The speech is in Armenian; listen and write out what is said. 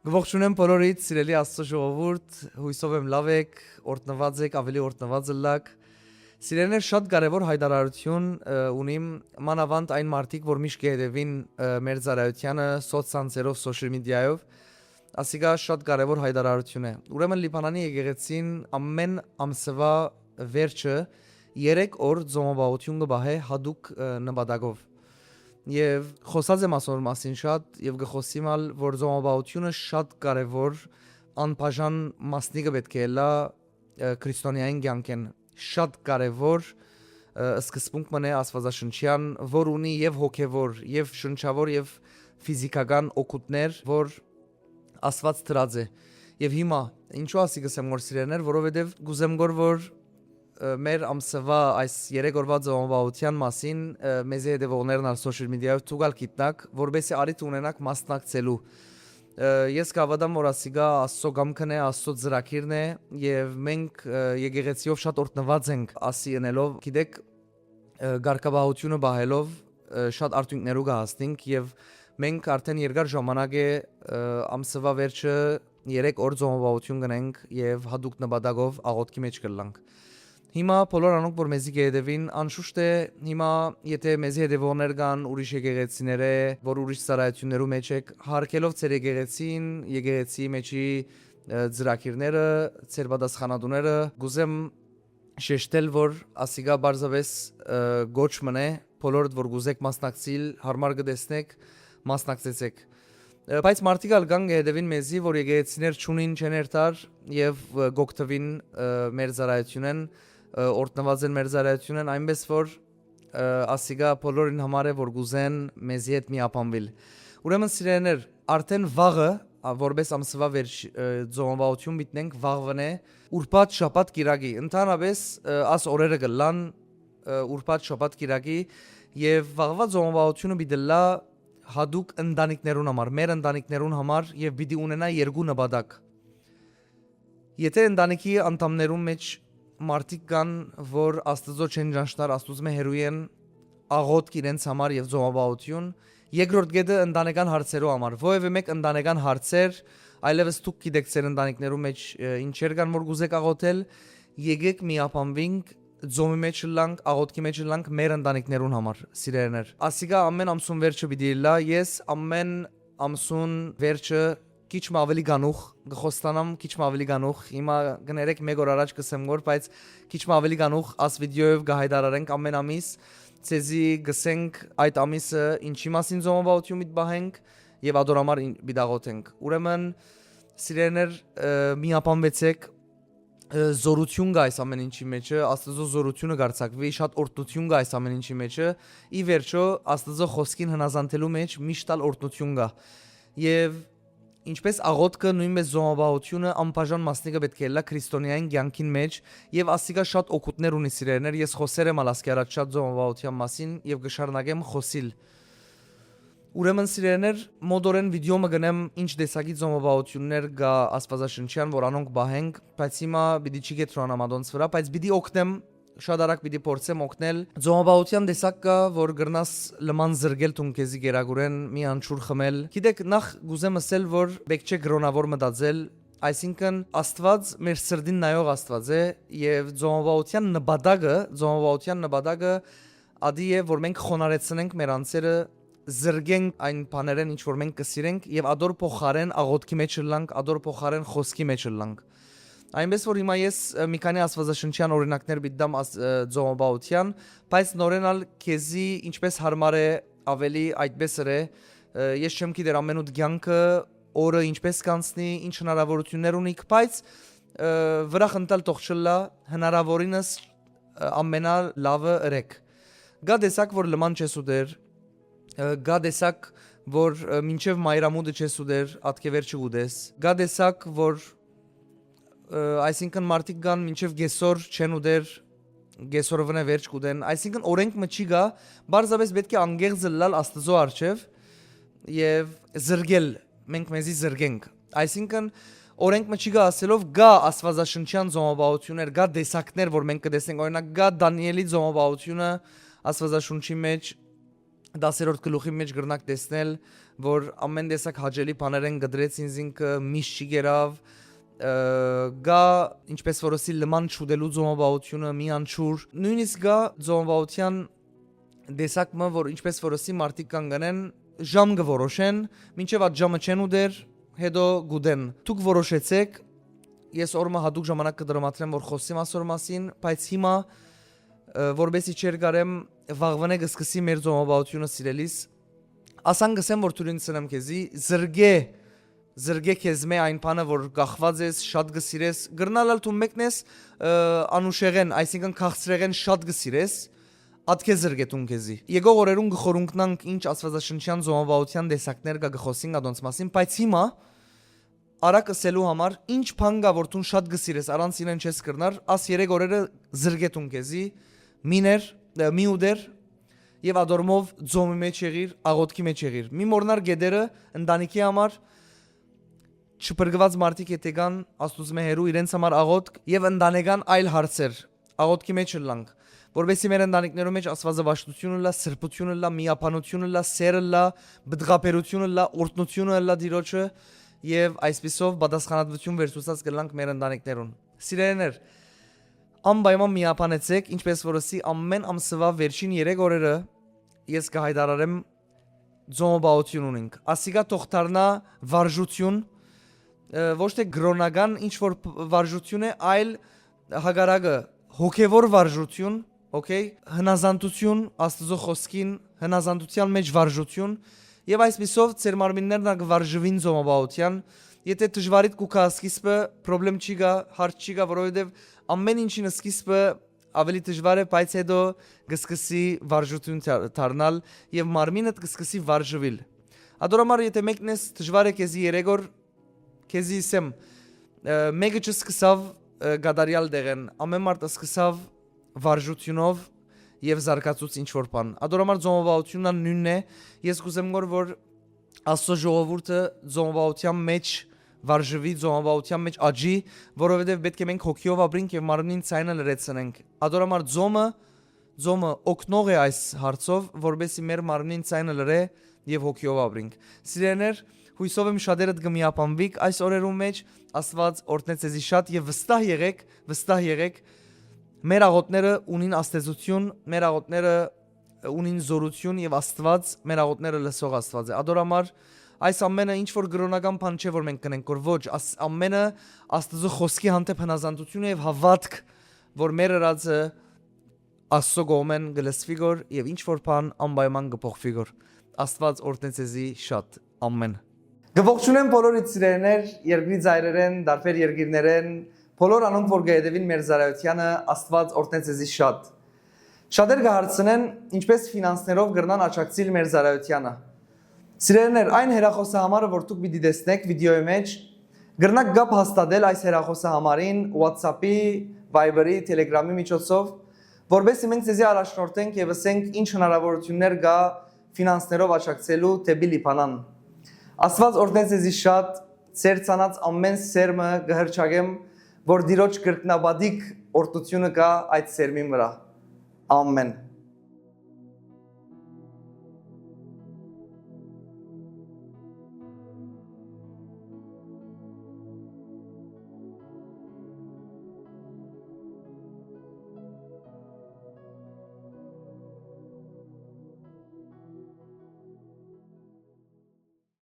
Ողջունեմ բոլորիդ, սիրելի Աստծո ժողովուրդ, հույսով եմ լավ եք, օրհնված եք, ավելի օրհնված ըլլաք։ Սիրելիներ, շատ կարևոր հայտարարություն ունիմ, մանավանդ այն մարդիկ, որ միշտ կհետևին մեր ծառայությանը սոցցանցերով, social media-ով, ասիկա շատ կարևոր հայտարարություն է։ Ուրեմն Լիբանանի եկեղեցին ամեն ամսվա վերջը 3 օր ծոմապահություն կբահե հadouk նպատակով։ Եվ խոսած եմ ասոր մասին շատ եւ գխոսիմ ալ որ ծոմապահությունը շատ կարևոր անբաժան մասնիկը պետք է լա քրիստոնեային կյանքեն շատ կարևոր սկզբունք մնե աստվածաշնչյան որ ունի եւ հոգեվոր եւ շնչավոր եւ ֆիզիկական օգուտներ որ աստված դրած է եւ հիմա ինչու ասի գսեմ որ սիրեներ որովհետեւ գուզեմ որ մեր ամսվա այս 3 օրվա ծոմապահության մասին մեզ հետևողներն ալ social media-ով ցուցալ գիտնակ որբեսի արիթ ունենակ մասնակցելու ես կհավատամ որ ասիգա աստծո գամքն է աստծո ծրագիրն է եւ մենք եկեղեցիով շատ օրհնված ենք ասի ընելով գիտեք գարկաբահությունը բահելով շատ արդյունքներու կհասնենք եւ մենք արդեն երկար ժամանակ է ամսվա վերջը 3 օր ծոմապահություն գնենք եւ հadouk նպատակով աղոթքի մեջ կլանք Հիմա բոլոր անոնք որ մեզի կհետևին անշուշտ է հիմա եթե մեզի հետևողներ կան ուրիշ եկեղեցիներ է որ ուրիշ ծառայություններու մեջ եք հարկելով ծեր եկեղեցին եկեղեցի մեջի ծրագիրները ծեր պատասխանատուները գուզեմ շեշտել որ ասիգա բարձավես գոչ մնե բոլորդ որ գուզեք մասնակցիլ հարմար կտեսնեք մասնակցեցեք բայց մարդիկ ալ կան կհետևին մեզի որ եկեղեցիներ չունին չներտար եւ գոկտվին մեր ծառայությունեն օրտնված են մեր ծառայությունն այնպես որ ասիգա բոլորին համար է որ գուզեն մեզի հետ միապանվել ուրեմն սիրելիներ արդեն վաղը որպես ամսվա վերջ ծոմապահություն մտնենք վաղվն է ուրբաթ շաբաթ կիրակի ընդհանրապես աս օրերը կլան ուրբաթ շաբաթ կիրակի եւ վաղվա ծոմապահությունը պիտի լա հadouk ընտանիքներուն համար մեր ընտանիքներուն համար եւ պիտի ունենա երկու նպատակ եթե ընտանիքի անդամներուն մեջ մարդիկ կան, որ Աստծո չեն ճանչնար, Աստծո մե հերույեն աղոթք իրենց համար եւ ծոմապահություն, երկրորդ կետը ընտանեկան հարցերու համար։ Ովևէ մեկ ընտանեկան հարցեր, այլևս դուք գիտեք ձեր ընտանիքներու մեջ ինչեր կան, որ գուզեք աղոթել, եկեք միապանվենք ծոմի մեջ լանք, աղոթքի մեջ լանք մեր ընտանիքներուն համար, սիրելիներ։ Ասիկա ամեն ամսուն վերջը պիտի լա, ես ամեն ամսուն վերջը Քիչ ավելի գանուխ գխոստանամ քիչ ավելի գանուխ հիմա գներեք մեկ օր առաջ կսեմ որ բայց քիչ ավելի գանուխ աս վիդեոյով գահայդարարենք ամեն ամիս ցեզի գսենք այդ ամիսը ինչի մասին ծոմապահություն միտբահենք եւ ադորամար բիդաղոթենք ուրեմն սիրելիներ միապանվեցեք զորություն գա այս ամեն ինչի մեջը աստծո զորությունը գարցակվի շատ օրհնություն գա այս ամեն ինչի մեջը ի վերջո աստծո խոսքին հնազանդելու մեջ միշտ ալ օրհնություն գա եւ Ինչպես աղոթքը նույնպես ծոմապահությունը անբաժան մասնիկը պետք է լա քրիստոնեային կյանքին մեջ եւ ասիկա շատ օգուտներ ունի սիրելիներ ես խոսեր եմ ասկի առաջ շատ ծոմապահության մասին եւ կշարունակեմ խոսիլ Ուրեմն սիրելիներ մոդորեն վիդեոմը գնեմ ինչ տեսակի ծոմապահություններ գա աստվածաշնչյան որ անոնք բահենք բայց հիմա պիտի չի գետրոնամ ադոնց վրա բայց պիտի օգնեմ Շատ արագ պիտի փորձեմ օգնել ծոմապահության տեսակ կա որ գրնաս լման զրգել թունքեզի գերագուրեն մի անչուր խմել գիտեք նախ գուզեմ ասել որ բեք չէ գրոնավոր մտածել այսինքն աստված մեր սրդին նայող աստված է եւ ծոմապահության նպատակը ադի է որ մենք խոնարեցնենք մեր անձերը զրգենք այն բաներեն ինչ որ մենք կսիրենք եւ ադոր փոխարեն աղոթքի մեջ լանք ադոր փոխարեն խոսքի մեջ լանք Այնպես որ հիմա ես մի քանի աստվածաշնչյան օրինակներ բիդամ ծոմապահության, բայց նորենալ քեզի ինչպես հարմար է ավելի այդպես է, ես չեմ գիտեր ամենուտ կյանքը օրը ինչպես կանցնի, ինչ հնարավորություններ ունիք, բայց վրա խնդալ թող չլա հնարավորինս ամենալավը ըրեք։ Գա տեսակ որ լման չես ուտեր, գա տեսակ որ մինչև մայրամուտը չես ուտեր, ատկևեր չուտես, գա տեսակ որ Այսինքն մարդիկ կան մինչև գեսոր չեն ուտեր գեսորովն է վերջ կուտեն այսինքն օրենք մը չի գա բարձրապես պետք է անգեղծ լալ աստծո արչև եւ զրգել մենք մեզի զրգենք այսինքն օրենք մը չի գա ասելով գա աստվածաշնչյան ծոմապահություններ գա դեսակներ որ մենք կտեսնենք օրինակ գա Դանիելի ծոմապահությունը աստվածաշունչի մեջ 10-րդ գլուխի մեջ գրնակ տեսնել որ ամեն տեսակ հաճելի բաներ են գդրեց ինձ ինքը միշտ չի գերավ գա ինչպես որոսի լման չուդելու ձոմաբաությունը մի անչուր նույնիսկ գա ձոմաբաության դեսակը որ ինչպես որոսի մարդիկ կան գնեն ժամ կորոշեն մինչև այդ ժամը չեն ուդեր հետո գուդեն դուք որոշեցեք ես օրը հատուկ ժամանակ կդրամատրեմ որ խոսեմ ասոր մասին բայց հիմա որբեսի չեր կարեմ վաղվանե կսկսի մեր ձոմաբաությունը սիրելիս ասան գսեմ որ թուրին սնեմ քեզի զրգե քեզ մե այն բանը որ գախված ես շատ գսիրես գրնալալ դու մեկնես անուշեղեն այսինքն քաղցրեղեն շատ գսիրես ատքե զրգետուն քեզի եկող օրերուն գխորունքնանք ինչ աստվածաշնչյան զոմաբաության դեսակներ կա գխոսին ադոնց մասին բայց հիմա արակ ասելու համար ինչ բան կա որ դու շատ գսիրես առանց իրեն չես կրնար աս 3 օրերը զրգետուն քեզի միներ մի ուդեր եւ ադորմով ձոմի մեջ եղիր աղոտքի մեջ եղիր մի մորնար գեդերը ընտանիքի համար չփրկված մարդիկ հետեգան աստուծմե հերու իրենց համար աղոտք եւ ընտանեկան այլ հարցեր աղոտքի մեջ լանք որովհետեւ մեր ընտանիքներում մեջ աստվածաբաշխությունը լա սրբությունը լա միապանությունը լա սերը լա բդղապերությունը լա օրտնությունը լա դիրոջը եւ այսպիսով պատասխանատվություն վերցուցած կլանք մեր ընտանիքներուն սիրելիներ անպայման միապանեցեք ինչպես որոսի ամեն ամսվա վերջին 3 օրերը ես կհայտարարեմ ձոմաբաություն ունենք ասիկա թողտարնա վարժություն ոչ թե գրոնական ինչ որ վարժություն է այլ հագարակը հոգևոր վարժություն okay հնազանդություն աստծո խոսքին հնազանդության մեջ վարժություն եւ այսպիսով ծեր մարմիններն ակվարժվին ձոմաբաության եթե դժվարիտ կուքա սկիզբը խնդրեմ չի գա հարց չի գա որովհետեւ ամեն ինչին սկիզբը ավելի դժվար է բայց հետո կսկսի վարժություն դառնալ եւ մարմինը կսկսի վարժվել ադորամար եթե մեկն է դժվար է քեզի 3 օր քեզի սեմ մեկը չսկսավ գադարյալ դեղեն ամեն մարդ սկսավ վարժությունով եւ զարգացուց ինչ որ բան ադորամար ձոմաբաությունն նույնն է ես կուզեմ որ աստծո ժողովուրդը ձոմաբաության մեջ վարժվի ձոմաբաության մեջ աճի որովհետեւ պետք է մենք հոգիով ապրենք եւ մարմնին ցայնը լրացնենք ադորամար ձոմը օգնող է այս հարցով որբեսի մեր մարմնին ցայնը լրե եւ հոգիով ապրենք սիրելիներ հույսով եմ շատերդ կմիապանվիկ այս օրերում մեջ աստված օրհնեց ձեզի շատ եւ վստահ եղեք մեր աղոտները ունին աստեծություն մեր աղոտները ունին զորություն եւ աստված մեր աղոտները լսող աստված է ադորամար այս ամենը ինչ որ գրոնական բան չէ որ մենք կնենք որ ոչ ամենը աստծո խոսքի հանդեպ հնազանդություն է եւ հավատք որ մեր ըրածը աստծո կողմեն գլսվի գոր եւ ինչ որ բան անպայման կփոխվի գոր աստված օրհնեց ձեզի շատ ամեն Գողջունեմ բոլորիդ սիրելիներ երկրի ծայրերեն դարբեր երկիրներեն բոլոր անոնք որ գայդևին մեր զարայությանը աստված օրհնեց ձեզի շատ շատեր կհարցնեն ինչպես ֆինանսներով կրնան աճակցիլ մեր զարայությանը Սիրելիներ այն հեռախոսահամարը որ դուք պիտի տեսնեք վիդեոյի մեջ կրնաք գապ հաստատել այս հեռախոսահամարին WhatsApp-ի, Viber-ի, Telegram-ի միջոցով որովհետեւ մենք ձեզի առաջնորդենք եւ ասենք ինչ հնարավորություններ կա ֆինանսներով աճակցելու դեպի Լիբանան Աստված օրհնեց ձեզի շատ ծեր ցանած ամեն սերմը կհրճագեմ որ դիրոջ կրկնաբադիկ օրտությունը կա այդ սերմին վրա ամեն